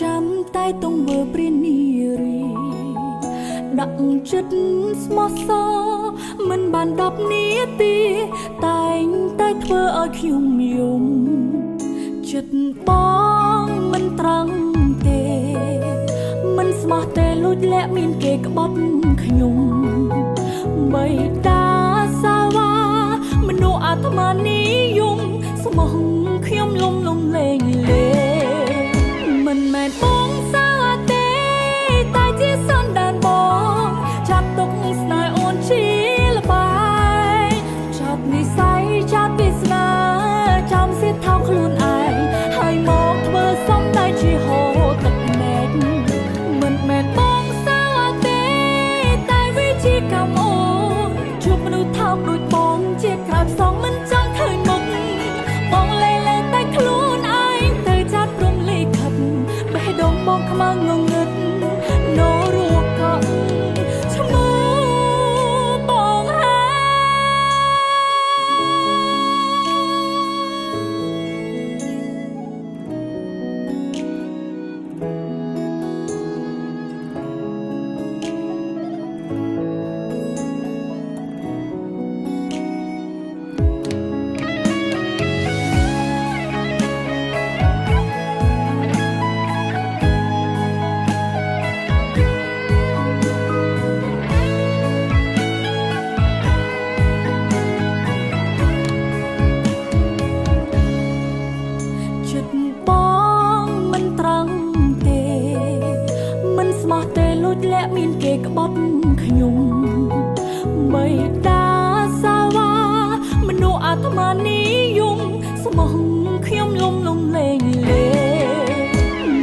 ចាំតែទង្វើព្រានារីដាក់ចិត្តស្មោះសរមិនបាន10នាទីតែងតែធ្វើឲ្យខ្ញុំយំចិត្តបងមិនត្រង់ទេមិនស្មោះទេលួចលាក់មានគេក្បត់ខ្ញុំបីតាសាវ៉ាមនុស្សអាត្មានិយមស្មោះខ្ញុំលំលេងមិនមែនបងសាវ៉ាទេតែជាសន្តានបងចាប់ទុកស្នេហ៍អូនជាល្បាយចាប់និស័យចាប់វាសនាចាំសិទ្ធថោកខ្លួនឯងហើយមកធ្វើសំតែជាហូរទឹកភ្នែកមិនមែនបងសាវ៉ាទេតែវាជាកម្មអូនជួបមនុស្សថោកដូចបងជាក្រាបសងមិនចង់ឃើញមុខបងលេតែខ្លួនឯងទៅចាត់ព្រំលិខិតបេះដូងបងខ្មៅងងឹតនរੂកក់ឈ្មោះបងលាក់មានគេក្បត់ខ្ញុំបីតាសាវ៉ាមនុស្សអាត្មានិយមស្មោះខ្ញុំលំលេង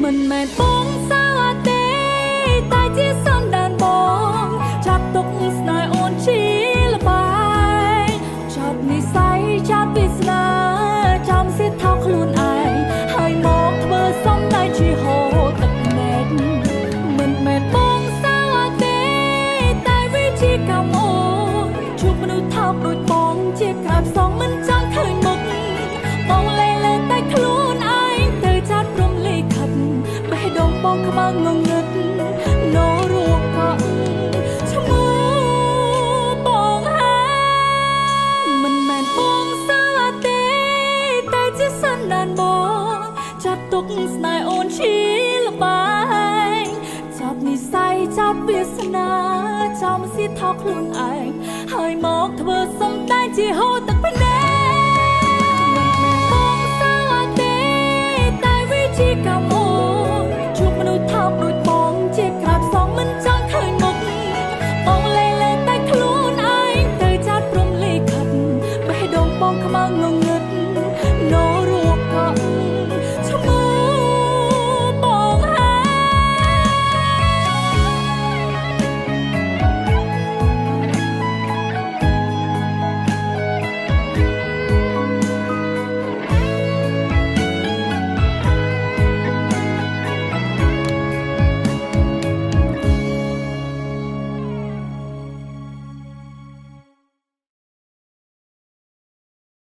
មិនមែនបងសាវ៉ាទេតែជាសន្តានបងចាប់ទុកស្នេហ៍អូនជាល្បាយចាប់និស័យចាប់វាសនាចាំសិទ្ធថោកខ្លួនឯងហើយមកធ្វើសំតែជាហូរទឹកភ្នែកមិនមែនបងកម្មអូនជួបមនុស្សថោកដូចបងជាក្រាបសងមិនចង់ឃើញមុខបងលេតែខ្លួនឯងទៅចាត់ព្រំលិខិតបេះដូងបងខ្មៅងងឹតនរូកក់ឈ្មោះបងមិនមែនបងសាវ៉ាទេតែជាសន្តានបងចាប់ទុកស្នេហ៍អូនជាល្បាយចាប់និស័យចាប់វាសនាចាំសិទ្ធថោកខ្លួនឯងហើយមកធ្វើសំតែជាហូរទឹកភ្នែក